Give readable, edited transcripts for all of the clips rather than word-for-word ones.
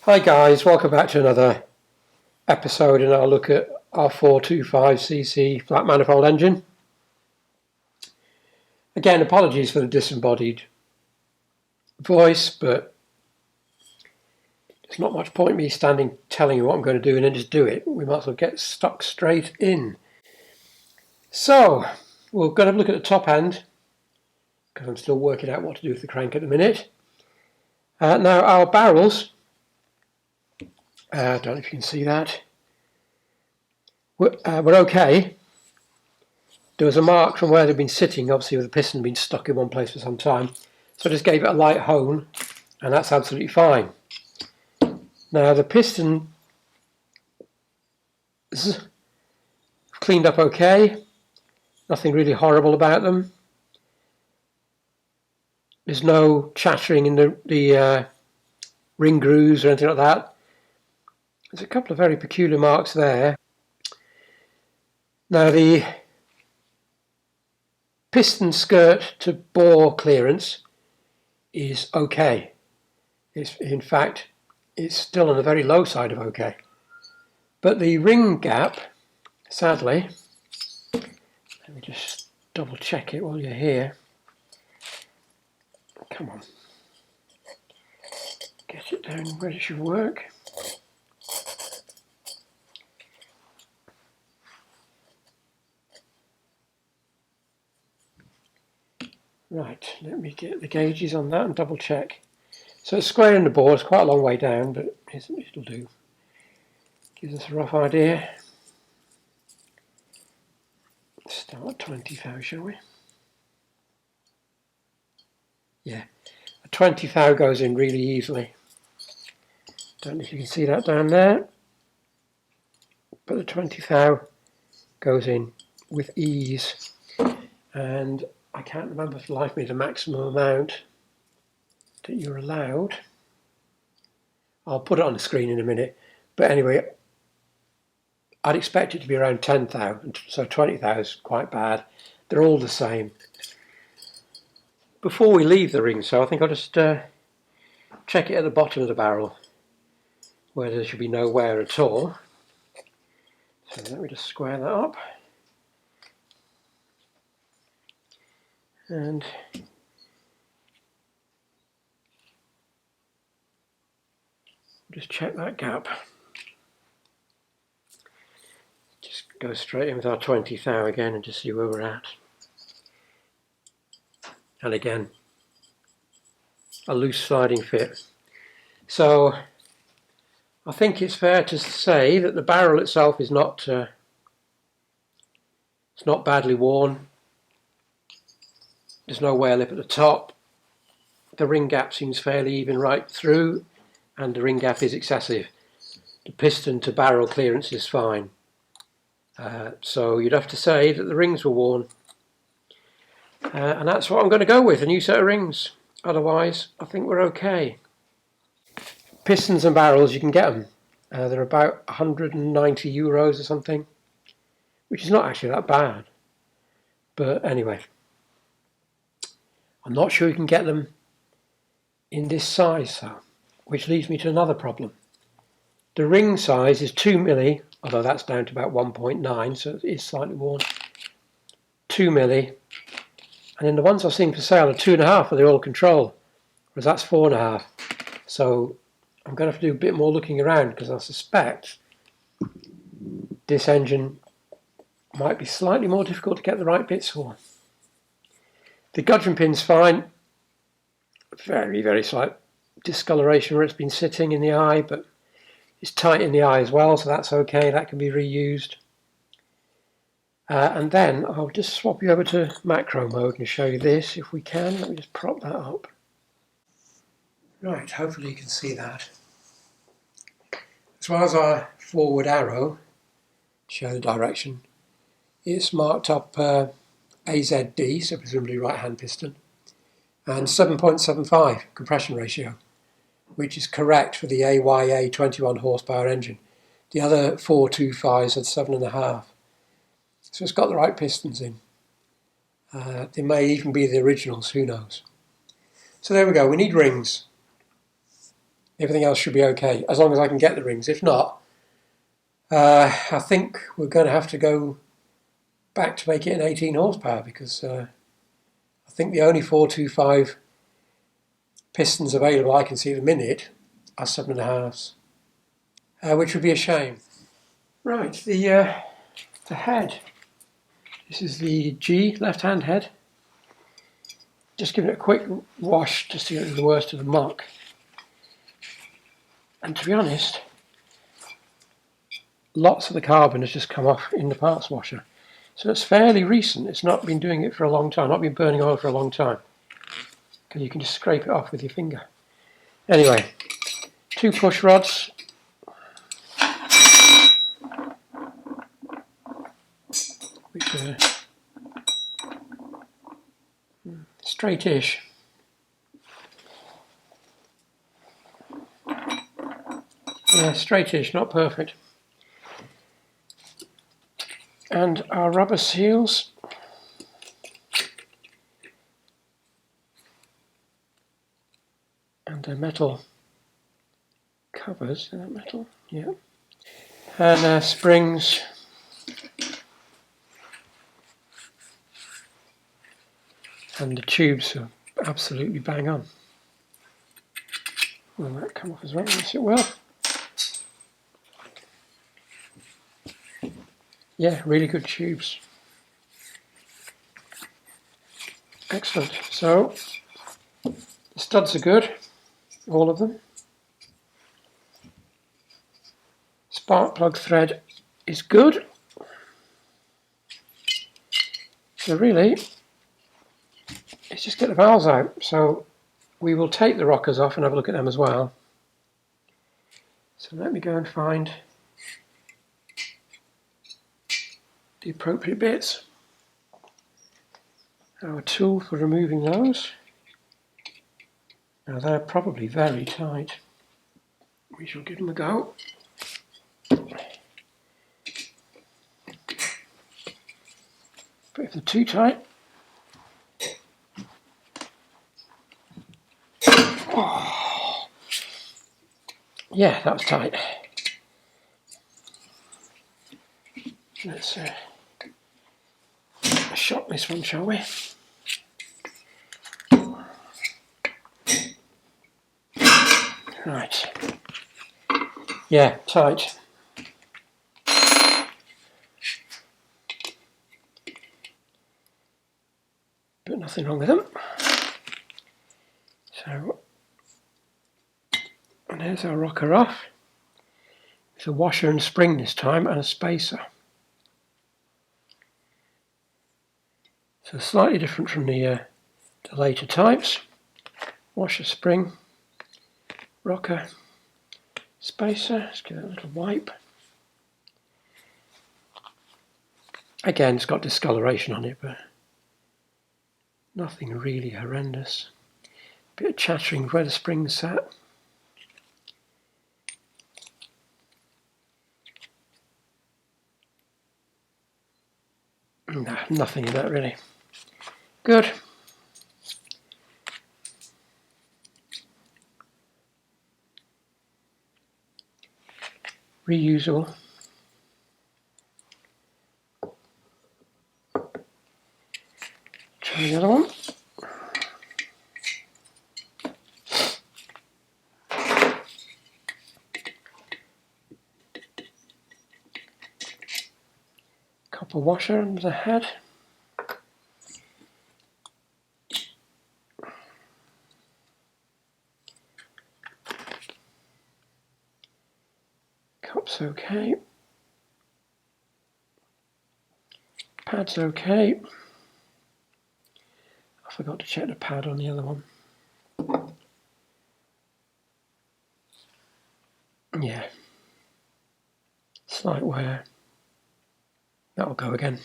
Hi guys, welcome back to another episode and I'll look at our 425cc flat manifold engine. Again, apologies for the disembodied voice, but there's not much point me standing telling you what I'm going to do and then just do it. We might as well get stuck straight in. So, we're going to look at the top end, because I'm still working out what to do with the crank at the minute. Now our barrels, I don't know if you can see that, we're okay. There was a mark from where they'd been sitting, obviously with the piston been stuck in one place for some time. So I just gave it a light hone, and that's absolutely fine. Now the piston is cleaned up okay. Nothing really horrible about them. There's no chattering in the ring grooves or anything like that. There's a couple of very peculiar marks there. Now the piston skirt to bore clearance is okay. In fact, it's still on the very low side of okay. But the ring gap, sadly, let me just double check it while you're here. Come on. Get it down where it should work. Right, let me get the gauges on that and double check. So it's square in the bore, it's quite a long way down, but it'll do. Gives us a rough idea. Start at 20 thou, shall we? Yeah, a 20 thou goes in really easily. Don't know if you can see that down there, but the 20 thou goes in with ease. And I can't remember for the life of me the maximum amount that you're allowed. I'll put it on the screen in a minute, but anyway, I'd expect it to be around 10 thou, so 20 thou is quite bad. They're all the same. Before we leave the ring, so I think I'll just check it at the bottom of the barrel, where there should be no wear at all. So let me just square that up. And just check that gap. Just go straight in with our 20 thou again and just see where we're at. And again, a loose sliding fit. So I think it's fair to say that the barrel itself is not it's not badly worn. There's no wear lip at the top. The ring gap seems fairly even right through, and the ring gap is excessive. The piston to barrel clearance is fine. So you'd have to say that the rings were worn. And that's what I'm going to go with, a new set of rings. Otherwise, I think we're okay. Pistons and barrels, you can get them. They're about €190 or something, which is not actually that bad. But anyway, I'm not sure you can get them in this size, though, which leads me to another problem. The ring size is 2mm, although that's down to about 1.9, so it is slightly worn. 2mm. And then the ones I've seen for sale are 2.5 for the oil control, whereas that's 4.5. So I'm going to have to do a bit more looking around, because I suspect this engine might be slightly more difficult to get the right bits for. The gudgeon pin's fine. Very, very slight discoloration where it's been sitting in the eye, but it's tight in the eye as well, so that's okay. That can be reused. And then I'll just swap you over to macro mode and show you this if we can. Let me just prop that up. Right, hopefully you can see that. As well as our forward arrow, show the direction, it's marked up AZD, so presumably right hand piston, and 7.75 compression ratio, which is correct for the AYA 21 horsepower engine. The other 425s had 7.5. So it's got the right pistons in. They may even be the originals, who knows. So there we go, we need rings. Everything else should be okay, as long as I can get the rings. If not, I think we're going to have to go back to make it an 18 horsepower, because I think the only 425 pistons available I can see at the minute are 7.5s, which would be a shame. Right, the head. This is the G left-hand head. Just give it a quick wash just to get rid of the worst of the muck. And to be honest, lots of the carbon has just come off in the parts washer. So it's fairly recent. It's not been doing it for a long time, not been burning oil for a long time. Because you can just scrape it off with your finger. Anyway, 2 push rods. Which are straight-ish. Yeah, straight-ish, not perfect. And our rubber seals. And the metal covers. Is that metal? Yeah. And springs. And the tubes are absolutely bang on. Will that come off as well? Yes, it will. Yeah, really good tubes. Excellent. So, the studs are good, all of them. Spark plug thread is good. So really, it's just get the valves out. So we will take the rockers off and have a look at them as well. So let me go and find the appropriate bits. Our tool for removing those. Now they're probably very tight. We shall give them a go. But if they're too tight, oh, yeah, that was tight. Let's shock this one, shall we? Right. Yeah, tight. But nothing wrong with them. So, and there's our rocker off. It's a washer and spring this time, and a spacer. So slightly different from the later types. Washer, spring, rocker, spacer. Let's give it a little wipe. Again, it's got discoloration on it, but nothing really horrendous. Bit of chattering where the spring's sat. No, nothing in that really. Good. Reusable. Try the other one. Copper washer under the head. Cup's okay. Pad's okay. I forgot to check the pad on the other one. Yeah. Slight wear. That'll go again.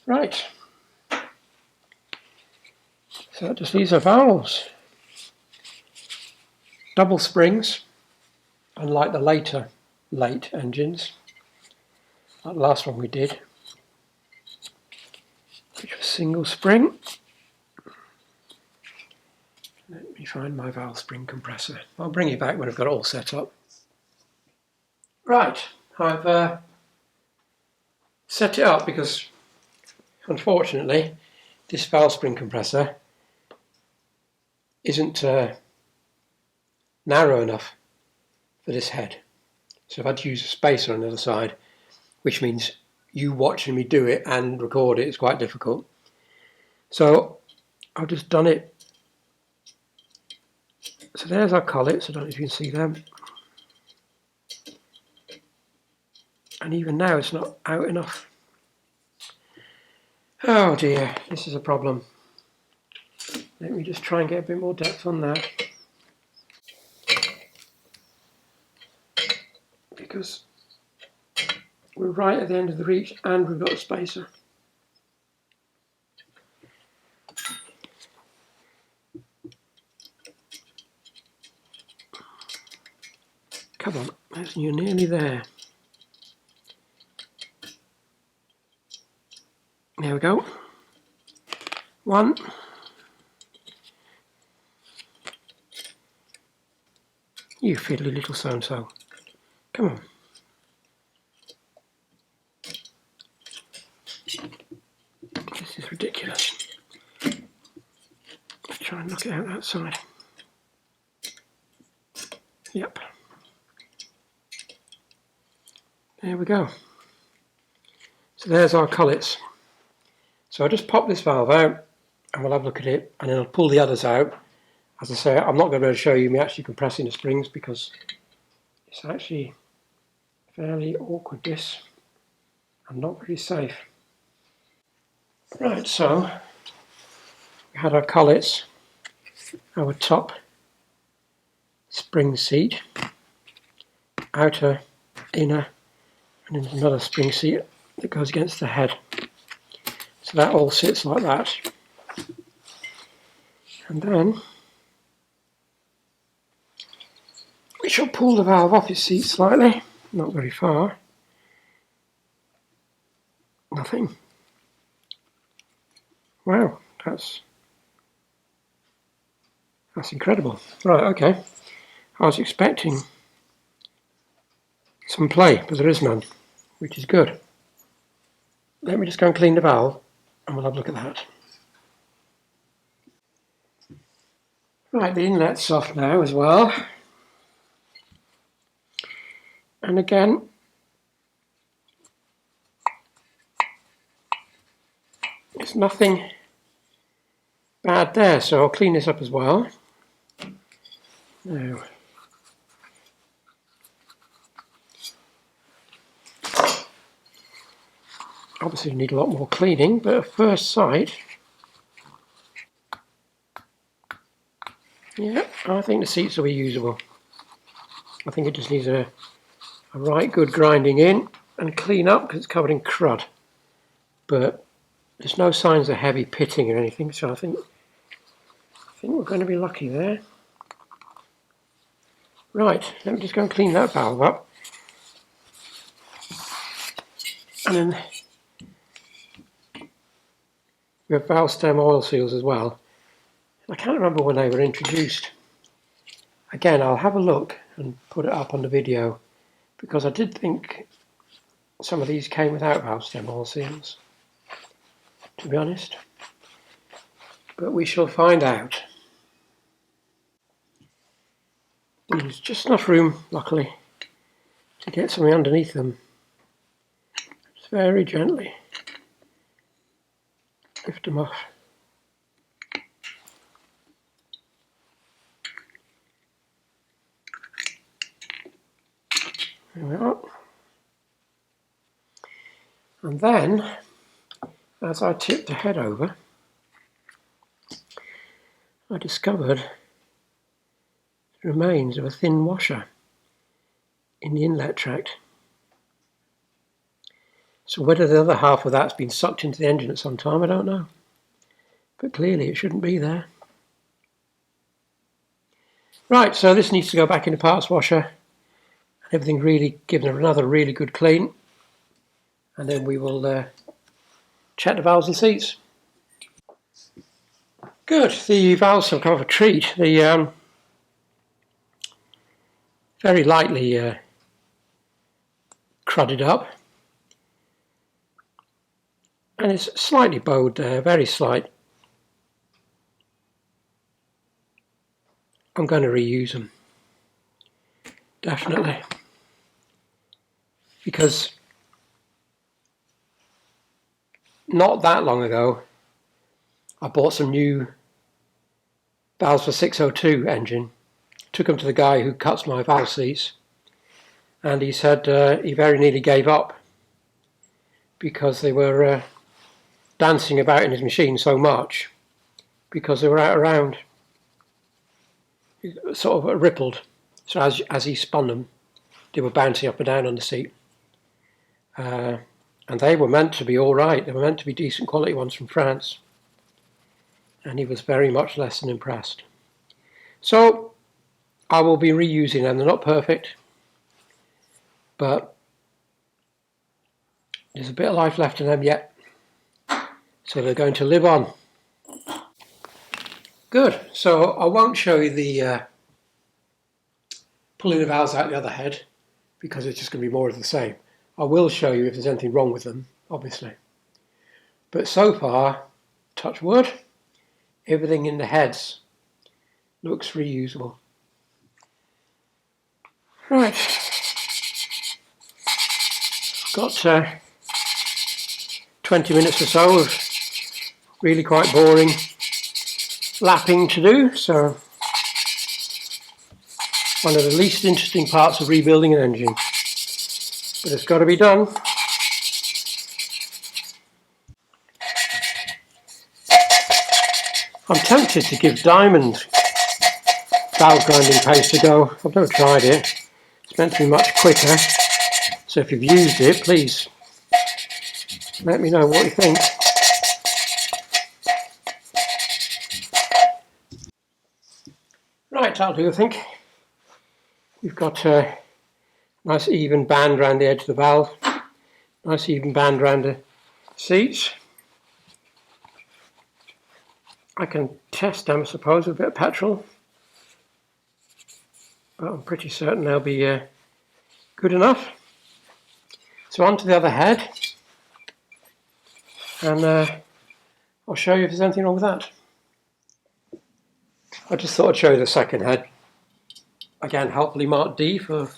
Right. So that just leaves our valves. Double springs, unlike the late engines. Like the last one we did, which was single spring. Let me find my valve spring compressor. I'll bring you back when I've got it all set up. Right, I've set it up because unfortunately this valve spring compressor isn't narrow enough for this head. So I've had to use a spacer on the other side, which means you watching me do it and record it is quite difficult. So I've just done it. So there's our collets, I don't know if you can see them. And even now it's not out enough. Oh dear, this is a problem. Let me just try and get a bit more depth on that. Because we're right at the end of the reach and we've got a spacer. Come on, you're nearly there. There we go. One. You fiddly little so-and-so. Come on. This is ridiculous. Let's try and knock it out that side. Yep. There we go. So there's our collets. So I'll just pop this valve out and we'll have a look at it, and then I'll pull the others out. As I say, I'm not going to be able to show you me actually compressing the springs because it's actually fairly awkward, this, and not very safe. Right, so we had our collets, our top spring seat, outer, inner, and then another spring seat that goes against the head. So that all sits like that. And then we shall pull the valve off its seat slightly, not very far. Nothing. Wow, that's incredible. Right, okay. I was expecting some play, but there is none, which is good. Let me just go and clean the valve and we'll have a look at that. Right, the inlet's off now as well. And again, there's nothing bad there, so I'll clean this up as well. Now, obviously need a lot more cleaning, but at first sight, yeah, I think the seats will be usable. I think it just needs a right good grinding in and clean up because it's covered in crud. But there's no signs of heavy pitting or anything, so I think we're going to be lucky there. Right, let me just go and clean that valve up. And then we have valve stem oil seals as well. I can't remember when they were introduced. Again, I'll have a look and put it up on the video because I did think some of these came without valve stem oil seals, to be honest. But we shall find out. There's just enough room, luckily, to get something underneath them. Just very gently lift them off. There we are. And then, as I tipped the head over, I discovered the remains of a thin washer in the inlet tract. So whether the other half of that's been sucked into the engine at some time, I don't know. But clearly it shouldn't be there. Right, so this needs to go back in the parts washer. Everything really given another really good clean. And then we will check the valves and seats. Good, the valves have come of a treat. The very lightly crudded up, and it's slightly bowed there, very slight. I'm going to reuse them, definitely, because not that long ago I bought some new valves for 602 engine, took them to the guy who cuts my valve seats, and he said he very nearly gave up because they were dancing about in his machine so much because they were out around. Sort of rippled, so as he spun them, they were bouncing up and down on the seat, and they were meant to be all right. They were meant to be decent quality ones from France, and he was very much less than impressed. So I will be reusing them. They're not perfect, but there's a bit of life left in them yet, so they're going to live on. Good, so I won't show you the pulling the valves out the other head because it's just going to be more of the same. I will show you if there's anything wrong with them, obviously. But so far, touch wood, everything in the heads looks reusable. Right, got 20 minutes or so of really quite boring lapping to do, so one of the least interesting parts of rebuilding an engine, but it's got to be done. I'm tempted to give diamond valve grinding paste a go. I've never tried it. It's meant to be much quicker, so if you've used it, please let me know what you think. Right, that'll do, I think. We've got a nice even band around the edge of the valve, nice even band around the seats. I can test them, I suppose, with a bit of petrol, but I'm pretty certain they'll be good enough. So on to the other head, and I'll show you if there's anything wrong with that. I just thought I'd show you the second head. Again, helpfully marked D for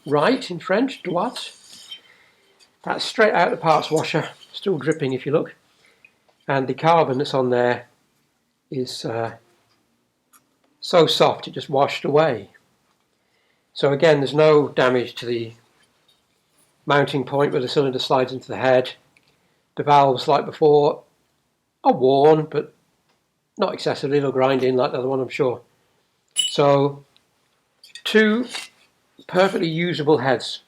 right in French, droite. That's straight out the parts washer, still dripping if you look. And the carbon that's on there is so soft it just washed away. So again, there's no damage to the mounting point where the cylinder slides into the head. The valves, like before, are worn, but not excessively. They'll grind in like the other one, I'm sure. So, two perfectly usable heads.